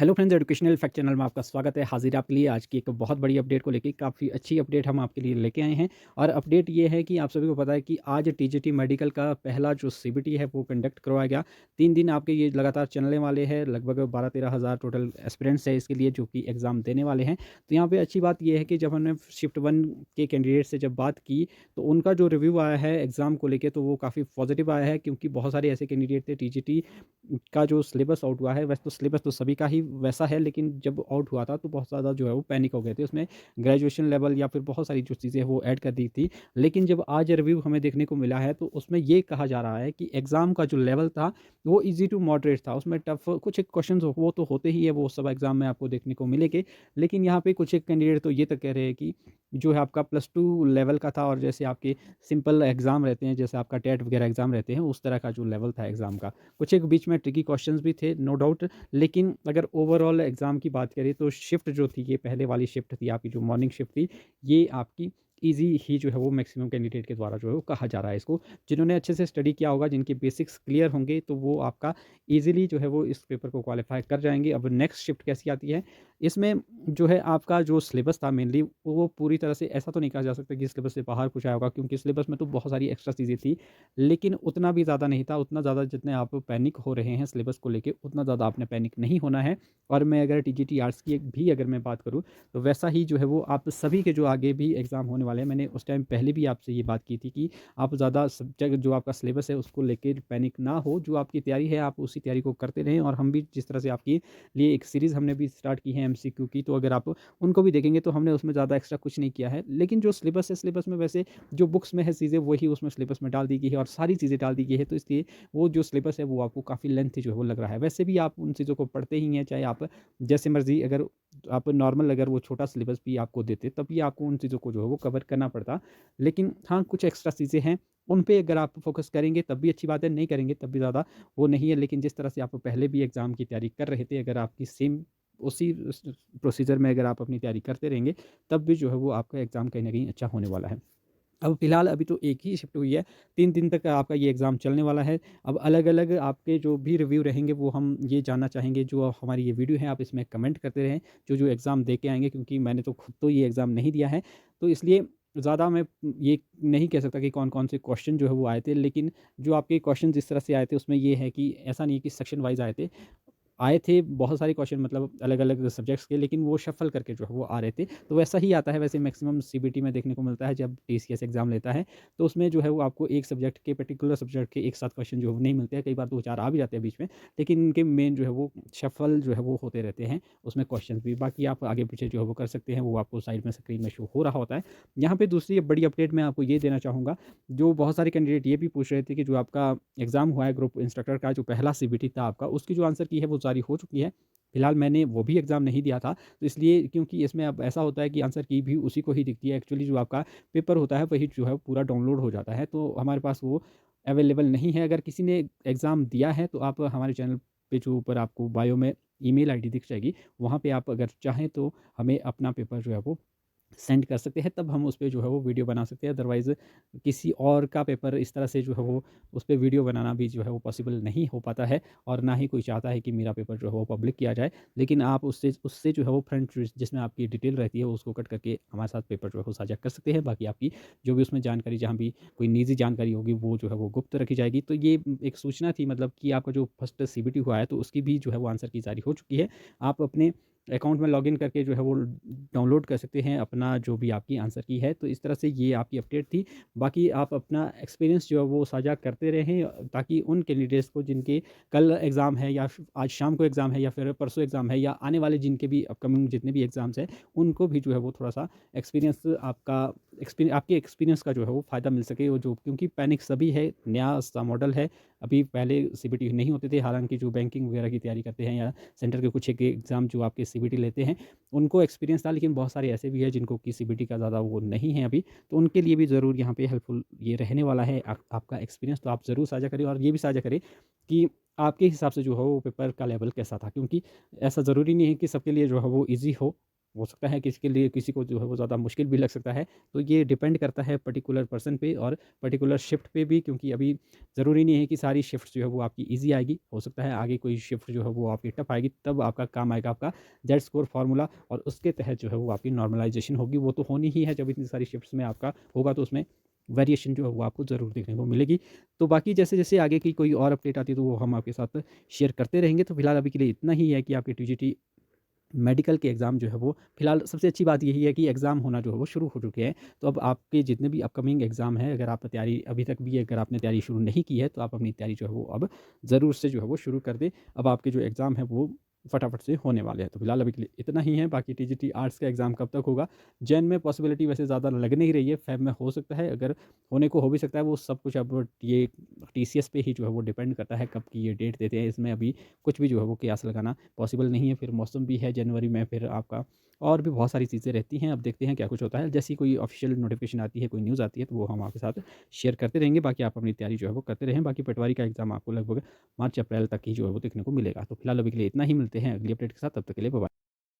Hello friends, educational fact channel में आपका स्वागत है। हाजिर आपके लिए आज की एक बहुत बड़ी अपडेट को लेके काफ़ी अच्छी अपडेट हम आपके लिए लेके आए हैं। और अपडेट ये है कि आप सभी को पता है कि आज टीजीटी मेडिकल का पहला जो सीबीटी है वो कंडक्ट करवाया गया। 3 दिन आपके ये लगातार चलने वाले हैं। लगभग 12-13 हज़ार टोटल एस्पिरेंट्स है इसके लिए जो कि एग्ज़ाम देने वाले हैं। तो यहाँ पे अच्छी बात ये है कि जब हमने शिफ्ट 1 के कैंडिडेट से जब बात की तो उनका जो रिव्यू आया है एग्ज़ाम को लेके तो वो काफ़ी पॉजिटिव आया है, क्योंकि बहुत सारे ऐसे कैंडिडेट थे टीजीटी का जो सिलेबस आउट हुआ है। वैसे तो सिलेबस तो सभी का ही वैसा है, लेकिन जब आउट हुआ था तो बहुत ज़्यादा जो है वो पैनिक हो गए थे। उसमें ग्रेजुएशन लेवल या फिर बहुत सारी जो चीज़ें वो ऐड कर दी थी। लेकिन जब आज रिव्यू हमें देखने को मिला है तो उसमें ये कहा जा रहा है कि एग्ज़ाम का जो लेवल था वो ईज़ी टू मॉडरेट था। उसमें टफ कुछ एक क्वेश्चंस वो तो होते ही है, वो सब एग्ज़ाम में आपको देखने को मिलेंगे। लेकिन यहाँ पे कुछ एक कैंडिडेट तो ये तक कह रहे हैं कि जो है आपका +2 लेवल का था, और जैसे आपके सिंपल एग्ज़ाम रहते हैं, जैसे आपका टेट वगैरह एग्ज़ाम रहते हैं, उस तरह का जो लेवल था एग्ज़ाम का। कुछ एक बीच में ट्रिकी क्वेश्चंस भी थे, नो डाउट। लेकिन अगर ओवरऑल एग्ज़ाम की बात करें तो शिफ्ट जो थी, ये पहले वाली शिफ्ट थी आपकी, जो मॉर्निंग शिफ्ट थी, ये आपकी ईज़ी ही जो है वो मैक्सिमम कैंडिडेट के द्वारा जो है वो कहा जा रहा है इसको। जिन्होंने अच्छे से स्टडी किया होगा, जिनके बेसिक्स क्लियर होंगे, तो वो आपका ईज़िली जो है वो इस पेपर को क्वालीफाई कर जाएँगे। अब नेक्स्ट शिफ्ट कैसी आती है, इसमें जो है आपका जो सिलेबस था मेनली वो पूरी तरह से ऐसा तो नहीं कहा जा सकता कि सिलेबस से बाहर कुछ आया होगा, क्योंकि सिलेबस में तो बहुत सारी एक्स्ट्रा चीज़ें थी। लेकिन उतना भी ज़्यादा नहीं था, उतना ज़्यादा जितने आप पैनिक हो रहे हैं सिलेबस को लेके, उतना ज़्यादा आपने पैनिक नहीं होना है। और मैं अगर टीजीटी आर्ट्स की भी अगर मैं बात करूँ, तो वैसा ही जो है वो आप सभी के जो आगे भी एग्ज़ाम होने वाले हैं। मैंने उस टाइम पहले भी आपसे ये बात की थी कि आप ज़्यादा सब्जेक्ट जो आपका सिलेबस है उसको लेके पैनिक ना हो। जो आपकी तैयारी है आप उसी तैयारी को करते रहें, और हम भी जिस तरह से आपके लिए एक सीरीज़ हमने भी स्टार्ट की है एमसीक्यू की, तो अगर आप उनको भी देखेंगे तो हमने उसमें ज़्यादा एक्स्ट्रा कुछ नहीं किया है। लेकिन जो सिलेबस है, सिलेबस में वैसे जो बुक्स में है चीज़ें वही उसमें सिलेबस में डाल दी गई है, और सारी चीज़ें डाल दी गई है। तो इसलिए वो जो सिलेबस है वो आपको काफ़ी लेंथी जो है वो लग रहा है। वैसे भी आप उन चीज़ों को पढ़ते ही हैं, चाहे आप जैसे मर्ज़ी, अगर आप नॉर्मल अगर वो छोटा सिलेबस भी आपको देते तब भी आपको उन चीज़ों को जो है वो कवर करना पड़ता। लेकिन हाँ, कुछ एक्स्ट्रा चीज़ें हैं, उन पे अगर आप फ़ोकस करेंगे तब भी अच्छी बात है, नहीं करेंगे तब भी ज़्यादा वो नहीं है। लेकिन जिस तरह से आप पहले भी एग्ज़ाम की तैयारी कर रहे थे, अगर आपकी सेम उसी प्रोसीजर में अगर आप अपनी तैयारी करते रहेंगे, तब भी जो है वो आपका एग्ज़ाम कहीं न कहीं अच्छा होने वाला है। अब फ़िलहाल अभी तो एक ही शिफ्ट हुई है, 3 दिन तक आपका ये एग्ज़ाम चलने वाला है। अब अलग-अलग आपके जो भी रिव्यू रहेंगे वो हम ये जानना चाहेंगे। जो हमारी ये वीडियो है आप इसमें कमेंट करते रहें, जो-जो एग्ज़ाम दे के आएँगे, क्योंकि मैंने तो खुद तो ये एग्ज़ाम नहीं दिया है। तो इसलिए ज़्यादा मैं ये नहीं कह सकता कि कौन-कौन से क्वेश्चन जो है वो आए थे। लेकिन जो आपके क्वेश्चन जिस तरह से आए थे उसमें ये है कि ऐसा नहीं है कि सेक्शन वाइज़ आए थे बहुत सारे क्वेश्चन, मतलब अलग-अलग सब्जेक्ट्स के, लेकिन वो शफ़ल करके जो है वो आ रहे थे। तो वैसा ही आता है वैसे मैक्सिमम सीबीटी में देखने को मिलता है जब टीसीएस एग्ज़ाम लेता है, तो उसमें जो है वो आपको एक सब्जेक्ट के पर्टिकुलर सब्जेक्ट के एक साथ क्वेश्चन जो है वो नहीं मिलते हैं। कई बार 2-4 आ भी जाते हैं बीच में, लेकिन इनके मेन जो है वो शफ़ल जो है वो होते रहते हैं, उसमें क्वेश्चंस भी। बाकी आप आगे-पीछे जो है वो कर सकते हैं, वो आपको साइड में स्क्रीन में शो हो रहा होता है। यहाँ पे दूसरी बड़ी अपडेट मैं आपको ये देना चाहूँगा, जो बहुत सारे कैंडिडेट ये भी पूछ रहे थे कि जो आपका एग्ज़ाम हुआ है ग्रुप इंस्ट्रक्टर का, जो पहला सीबीटी था आपका, उसकी जो आंसर की है वो जारी हो चुकी है। फिलहाल मैंने वो भी एग्ज़ाम नहीं दिया था, तो इसलिए, क्योंकि इसमें अब ऐसा होता है कि आंसर की भी उसी को ही दिखती है। एक्चुअली जो आपका पेपर होता है वही जो है पूरा डाउनलोड हो जाता है, तो हमारे पास वो अवेलेबल नहीं है। अगर किसी ने एग्ज़ाम दिया है तो आप हमारे चैनल पे जो ऊपर आपको बायो में ईमेल आईडी दिख जाएगी, वहाँ पे आप अगर चाहें तो हमें अपना पेपर जो है वो सेंड कर सकते हैं, तब हम उस पे जो है वो वीडियो बना सकते हैं। अदरवाइज़ किसी और का पेपर इस तरह से जो है वो उस पे वीडियो बनाना भी जो है वो पॉसिबल नहीं हो पाता है, और ना ही कोई चाहता है कि मेरा पेपर जो है वो पब्लिक किया जाए। लेकिन आप उससे उससे जो है वो फ्रंट जिसमें आपकी डिटेल रहती है उसको कट करके हमारे साथ पेपर जो है वो साझा कर सकते हैं। बाकी आपकी जो भी उसमें जानकारी, जहाँ भी कोई निजी जानकारी होगी, वो जो है वो गुप्त रखी जाएगी। तो ये एक सूचना थी, मतलब कि आपका जो फर्स्ट सीबीटी हुआ है तो उसकी भी जो है वो आंसर की जारी हो चुकी है। आप अपने अकाउंट में लॉगिन करके जो है वो डाउनलोड कर सकते हैं अपना जो भी आपकी आंसर की है। तो इस तरह से ये आपकी अपडेट थी। बाकी आप अपना एक्सपीरियंस जो है वो साझा करते रहें, ताकि उन कैंडिडेट्स को जिनके कल एग्ज़ाम है, या आज शाम को एग्ज़ाम है, या फिर परसों एग्ज़ाम है, या आने वाले जिनके भी अपकमिंग जितने भी एग्ज़ाम्स हैं, उनको भी जो है वो थोड़ा-सा एक्सपीरियंस आपके एक्सपीरियंस का जो है वो फ़ायदा मिल सके। वो जो, क्योंकि पैनिक सभी है, नया-सा मॉडल है। अभी पहले सीबीटी नहीं होते थे, हालाँकि जो बैंकिंग वगैरह की तैयारी करते हैं, या सेंटर के कुछ एक एग्ज़ाम जो आपके सीबीटी लेते हैं, उनको एक्सपीरियंस था। लेकिन बहुत सारे ऐसे भी हैं जिनको कि सीबीटी का ज़्यादा वो नहीं है अभी, तो उनके लिए भी ज़रूर यहाँ पे हेल्पफुल ये रहने वाला है आपका एक्सपीरियंस। तो आप ज़रूर साझा करें, और ये भी साझा करें कि आपके हिसाब से जो है वो पेपर का लेवल कैसा था, क्योंकि ऐसा ज़रूरी नहीं है कि सबके लिए जो है वो ईज़ी हो। हो सकता है किसी के लिए किसी को जो है वो ज़्यादा मुश्किल भी लग सकता है। तो ये डिपेंड करता है पर्टिकुलर पर्सन पे और पर्टिकुलर शिफ्ट पे भी, क्योंकि अभी ज़रूरी नहीं है कि सारी शिफ्ट्स जो है वो आपकी ईज़ी आएगी। हो सकता है आगे कोई शिफ्ट जो है वो आपकी टफ़ आएगी, तब आपका काम आएगा आपका जेड स्कोर फ़ॉर्मूला, और उसके तहत जो है वो आपकी नॉर्मलाइज़ेशन होगी। वो तो होनी ही है, जब इतनी सारी शिफ्ट्स में आपका होगा तो उसमें वेरिएशन जो है वो आपको ज़रूर देखने को मिलेगी। तो बाकी जैसे-जैसे आगे की कोई और अपडेट आती है तो वो हम आपके साथ शेयर करते रहेंगे। तो फिलहाल अभी के लिए इतना ही है कि आपके टीजीटी मेडिकल के एग्ज़ाम जो है वो फिलहाल सबसे अच्छी बात यही है कि एग्ज़ाम होना जो है वो शुरू हो चुके हैं। तो अब आपके जितने भी अपकमिंग एग्ज़ाम हैं, अगर आप तैयारी अभी तक भी अगर आपने तैयारी शुरू नहीं की है, तो आप अपनी तैयारी जो है वो अब ज़रूर से जो है वो शुरू कर दें। अब आपके जो एग्ज़ाम है वो फटाफट से होने वाले हैं। तो फिलहाल अभी के लिए इतना ही है, बाकी टीजीटी आर्ट्स का एग्ज़ाम कब तक होगा? जैन में पॉसिबिलिटी वैसे ज़्यादा लग नहीं रही है, फ़ेब में हो सकता है, अगर होने को हो भी सकता है। वो सब कुछ अब ये टीसीएस पे ही जो है वो डिपेंड करता है, कब की ये डेट देते हैं। इसमें अभी कुछ भी जो है वो कयास लगाना पॉसिबल नहीं है। फिर मौसम भी है जनवरी में, फिर आपका और भी बहुत सारी चीज़ें रहती हैं। अब देखते हैं क्या कुछ होता है। जैसी कोई ऑफ़िशियल नोटिफ़िकेशन आती है, कोई न्यूज़ आती है, तो वो हम आपके साथ शेयर करते रहेंगे। बाकी आप अपनी तैयारी जो है वो करते रहें। बाकी पटवारी का एग्ज़ाम आपको लगभग मार्च अप्रैल तक ही जो है वो देखने को मिलेगा। तो फिलहाल अभी के लिए इतना ही, मिलते हैं अगली अपडेट के साथ, तब तक के लिए बाय बाय।